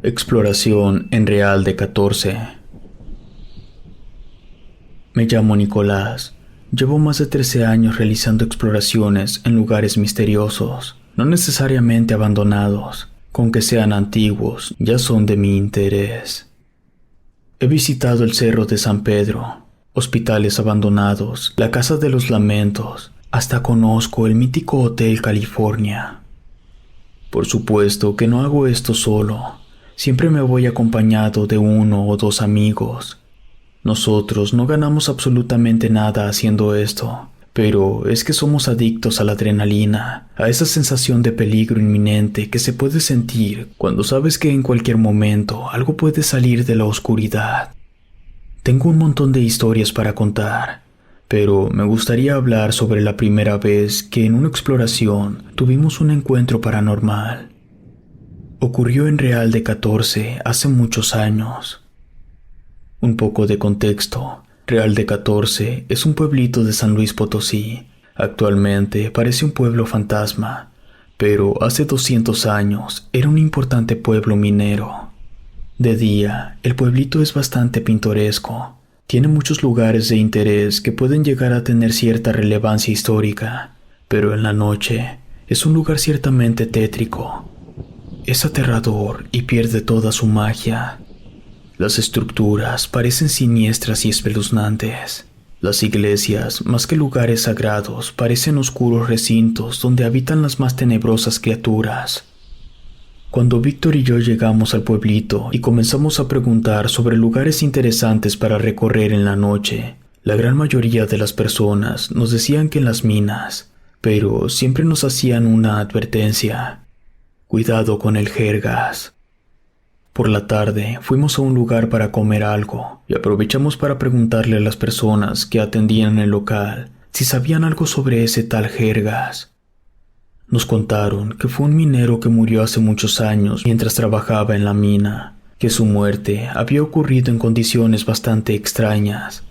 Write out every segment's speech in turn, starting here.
Exploración en Real de 14. Me llamo Nicolás. Llevo más de 13 años realizando exploraciones en lugares misteriosos, no necesariamente abandonados, con que sean antiguos, ya son de mi interés. He visitado el Cerro de San Pedro, hospitales abandonados, la Casa de los Lamentos, hasta conozco el mítico Hotel California. Por supuesto que no hago esto solo. Siempre me voy acompañado de uno o dos amigos. Nosotros no ganamos absolutamente nada haciendo esto, pero es que somos adictos a la adrenalina, a esa sensación de peligro inminente que se puede sentir cuando sabes que en cualquier momento algo puede salir de la oscuridad. Tengo un montón de historias para contar, pero me gustaría hablar sobre la primera vez que en una exploración tuvimos un encuentro paranormal. Ocurrió en Real de 14 hace muchos años. Un poco de contexto. Real de 14 es un pueblito de San Luis Potosí. Actualmente parece un pueblo fantasma, pero hace 200 años era un importante pueblo minero. De día, el pueblito es bastante pintoresco. Tiene muchos lugares de interés que pueden llegar a tener cierta relevancia histórica, pero en la noche es un lugar ciertamente tétrico. Es aterrador y pierde toda su magia. Las estructuras parecen siniestras y espeluznantes. Las iglesias, más que lugares sagrados, parecen oscuros recintos donde habitan las más tenebrosas criaturas. Cuando Víctor y yo llegamos al pueblito y comenzamos a preguntar sobre lugares interesantes para recorrer en la noche, la gran mayoría de las personas nos decían que en las minas, pero siempre nos hacían una advertencia. Cuidado con el jergas. Por la tarde fuimos a un lugar para comer algo y aprovechamos para preguntarle a las personas que atendían el local si sabían algo sobre ese tal jergas. Nos contaron que fue un minero que murió hace muchos años mientras trabajaba en la mina, que su muerte había ocurrido en condiciones bastante extrañas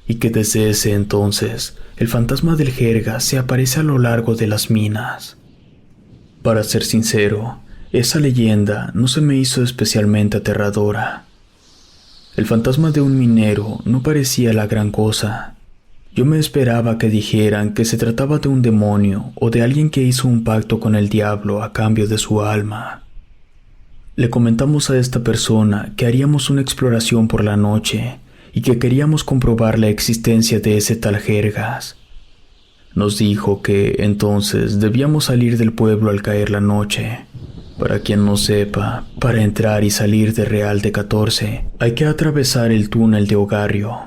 y que desde ese entonces el fantasma del jergas se aparece a lo largo de las minas. Para ser sincero, esa leyenda no se me hizo especialmente aterradora. El fantasma de un minero no parecía la gran cosa. Yo me esperaba que dijeran que se trataba de un demonio o de alguien que hizo un pacto con el diablo a cambio de su alma. Le comentamos a esta persona que haríamos una exploración por la noche y que queríamos comprobar la existencia de ese tal jergas. Nos dijo que entonces debíamos salir del pueblo al caer la noche. Para quien no sepa, para entrar y salir de Real de 14 hay que atravesar el túnel de Ogarrio.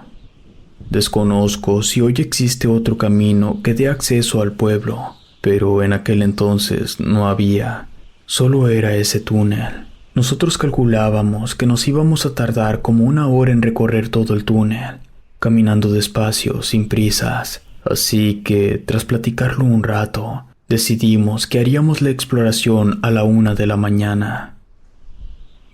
Desconozco si hoy existe otro camino que dé acceso al pueblo, pero en aquel entonces no había, solo era ese túnel. Nosotros calculábamos que nos íbamos a tardar como 1 hora en recorrer todo el túnel, caminando despacio, sin prisas. Así que, tras platicarlo un rato, decidimos que haríamos la exploración a la 1 de la mañana.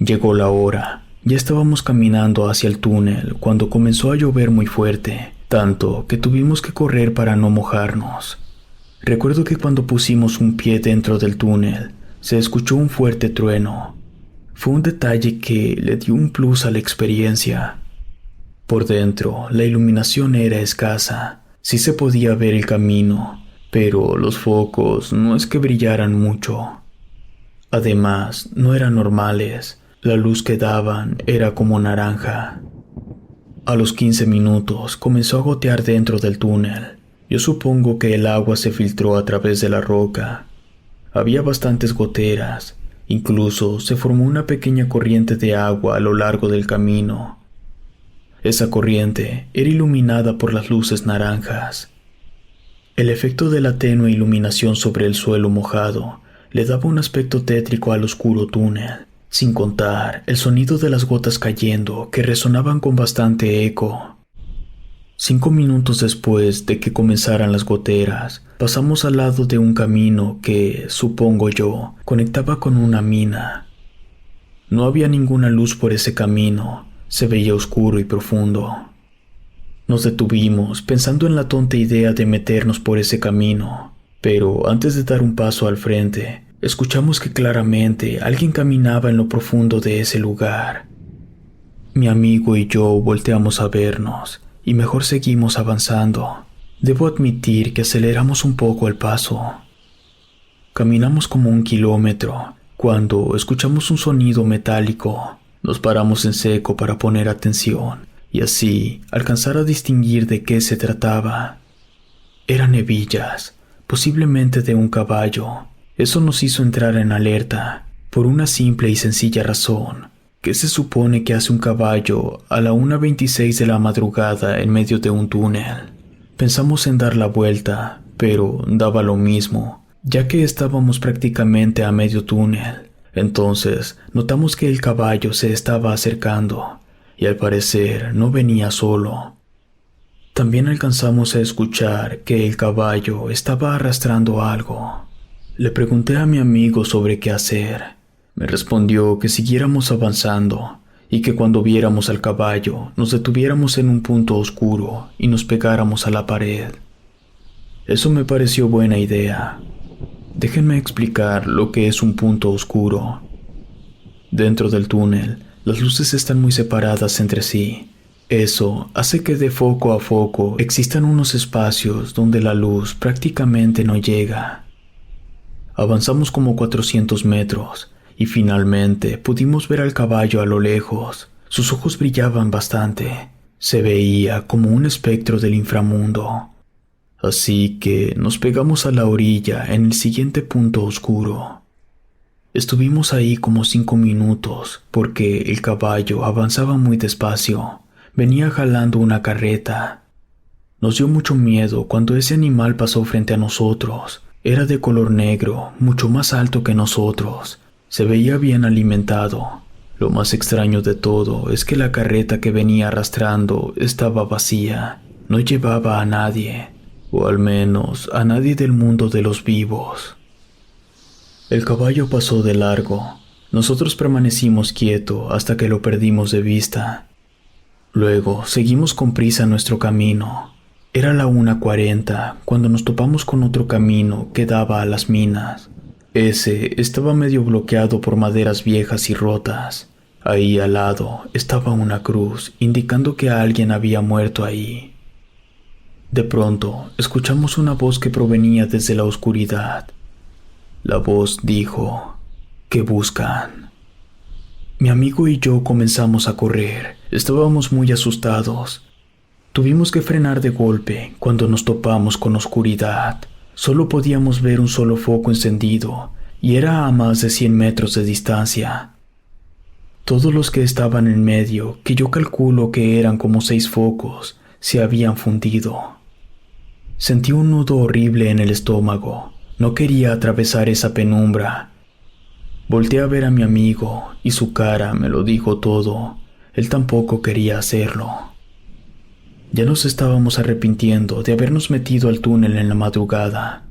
Llegó la hora. Ya estábamos caminando hacia el túnel cuando comenzó a llover muy fuerte, tanto que tuvimos que correr para no mojarnos. Recuerdo que cuando pusimos un pie dentro del túnel, se escuchó un fuerte trueno. Fue un detalle que le dio un plus a la experiencia. Por dentro, la iluminación era escasa. Sí se podía ver el camino, pero los focos no es que brillaran mucho. Además, no eran normales. La luz que daban era como naranja. A los 15 minutos comenzó a gotear dentro del túnel. Yo supongo que el agua se filtró a través de la roca. Había bastantes goteras. Incluso se formó una pequeña corriente de agua a lo largo del camino. Esa corriente era iluminada por las luces naranjas. El efecto de la tenue iluminación sobre el suelo mojado le daba un aspecto tétrico al oscuro túnel, sin contar el sonido de las gotas cayendo que resonaban con bastante eco. 5 minutos después de que comenzaran las goteras, pasamos al lado de un camino que, supongo yo, conectaba con una mina. No había ninguna luz por ese camino. Se veía oscuro y profundo. Nos detuvimos pensando en la tonta idea de meternos por ese camino, pero antes de dar un paso al frente, escuchamos que claramente alguien caminaba en lo profundo de ese lugar. Mi amigo y yo volteamos a vernos y mejor seguimos avanzando. Debo admitir que aceleramos un poco el paso. Caminamos como 1 kilómetro cuando escuchamos un sonido metálico. Nos paramos en seco para poner atención y así alcanzar a distinguir de qué se trataba. Eran hebillas, posiblemente de un caballo. Eso nos hizo entrar en alerta por una simple y sencilla razón. ¿Qué se supone que hace un caballo a la 1:26 de la madrugada en medio de un túnel? Pensamos en dar la vuelta, pero daba lo mismo, ya que estábamos prácticamente a medio túnel. Entonces notamos que el caballo se estaba acercando y al parecer no venía solo. También alcanzamos a escuchar que el caballo estaba arrastrando algo. Le pregunté a mi amigo sobre qué hacer. Me respondió que siguiéramos avanzando y que cuando viéramos al caballo nos detuviéramos en un punto oscuro y nos pegáramos a la pared. Eso me pareció buena idea. Déjenme explicar lo que es un punto oscuro. Dentro del túnel, las luces están muy separadas entre sí. Eso hace que de foco a foco existan unos espacios donde la luz prácticamente no llega. Avanzamos como 400 metros y finalmente pudimos ver al caballo a lo lejos. Sus ojos brillaban bastante. Se veía como un espectro del inframundo. Así que nos pegamos a la orilla en el siguiente punto oscuro. Estuvimos ahí como 5 minutos porque el caballo avanzaba muy despacio. Venía jalando una carreta. Nos dio mucho miedo cuando ese animal pasó frente a nosotros. Era de color negro, mucho más alto que nosotros. Se veía bien alimentado. Lo más extraño de todo es que la carreta que venía arrastrando estaba vacía. No llevaba a nadie. O al menos a nadie del mundo de los vivos. El caballo pasó de largo. Nosotros permanecimos quietos hasta que lo perdimos de vista. Luego seguimos con prisa nuestro camino. Era la 1:40 cuando nos topamos con otro camino que daba a las minas. Ese estaba medio bloqueado por maderas viejas y rotas. Ahí al lado estaba una cruz indicando que alguien había muerto ahí. De pronto, escuchamos una voz que provenía desde la oscuridad. La voz dijo, ¿qué buscan? Mi amigo y yo comenzamos a correr. Estábamos muy asustados. Tuvimos que frenar de golpe cuando nos topamos con oscuridad. Solo podíamos ver un solo foco encendido y era a más de 100 metros de distancia. Todos los que estaban en medio, que yo calculo que eran como 6 focos, se habían fundido. Sentí un nudo horrible en el estómago. No quería atravesar esa penumbra. Volteé a ver a mi amigo y su cara me lo dijo todo. Él tampoco quería hacerlo. Ya nos estábamos arrepintiendo de habernos metido al túnel en la madrugada.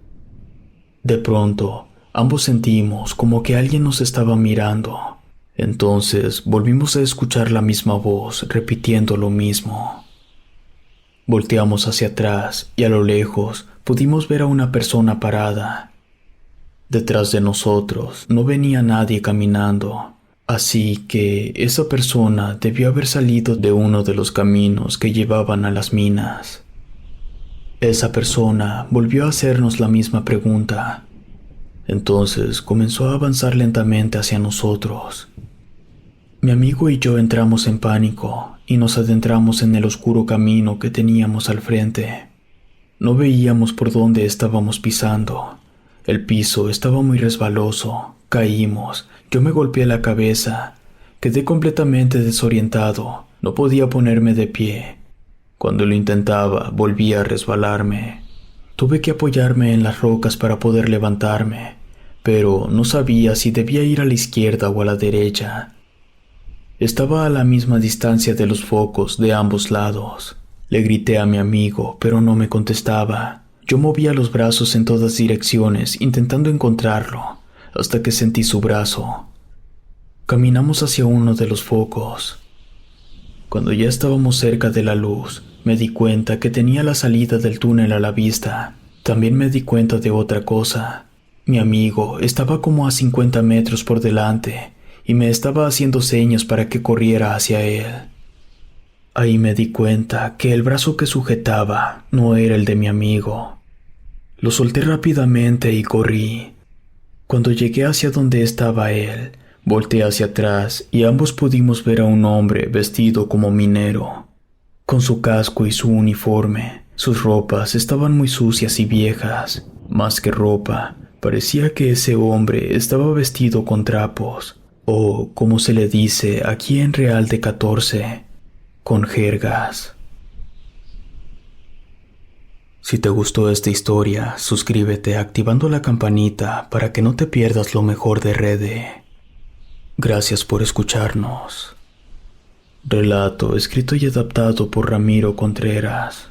De pronto, ambos sentimos como que alguien nos estaba mirando. Entonces volvimos a escuchar la misma voz repitiendo lo mismo. Volteamos hacia atrás y a lo lejos pudimos ver a una persona parada. Detrás de nosotros no venía nadie caminando, así que esa persona debió haber salido de uno de los caminos que llevaban a las minas. Esa persona volvió a hacernos la misma pregunta. Entonces comenzó a avanzar lentamente hacia nosotros. Mi amigo y yo entramos en pánico y nos adentramos en el oscuro camino que teníamos al frente. No veíamos por dónde estábamos pisando. El piso estaba muy resbaloso. Caímos. Yo me golpeé la cabeza. Quedé completamente desorientado. No podía ponerme de pie. Cuando lo intentaba, volvía a resbalarme. Tuve que apoyarme en las rocas para poder levantarme, pero no sabía si debía ir a la izquierda o a la derecha. Estaba a la misma distancia de los focos de ambos lados. Le grité a mi amigo, pero no me contestaba. Yo movía los brazos en todas direcciones, intentando encontrarlo, hasta que sentí su brazo. Caminamos hacia uno de los focos. Cuando ya estábamos cerca de la luz, me di cuenta que tenía la salida del túnel a la vista. También me di cuenta de otra cosa. Mi amigo estaba como a 50 metros por delante y me estaba haciendo señas para que corriera hacia él. Ahí me di cuenta que el brazo que sujetaba no era el de mi amigo. Lo solté rápidamente y corrí. Cuando llegué hacia donde estaba él, volteé hacia atrás y ambos pudimos ver a un hombre vestido como minero. Con su casco y su uniforme, sus ropas estaban muy sucias y viejas. Más que ropa, parecía que ese hombre estaba vestido con trapos, o como se le dice aquí en Real de 14, con jergas. Si te gustó esta historia, suscríbete activando la campanita para que no te pierdas lo mejor de Rede. Gracias por escucharnos. Relato escrito y adaptado por Ramiro Contreras.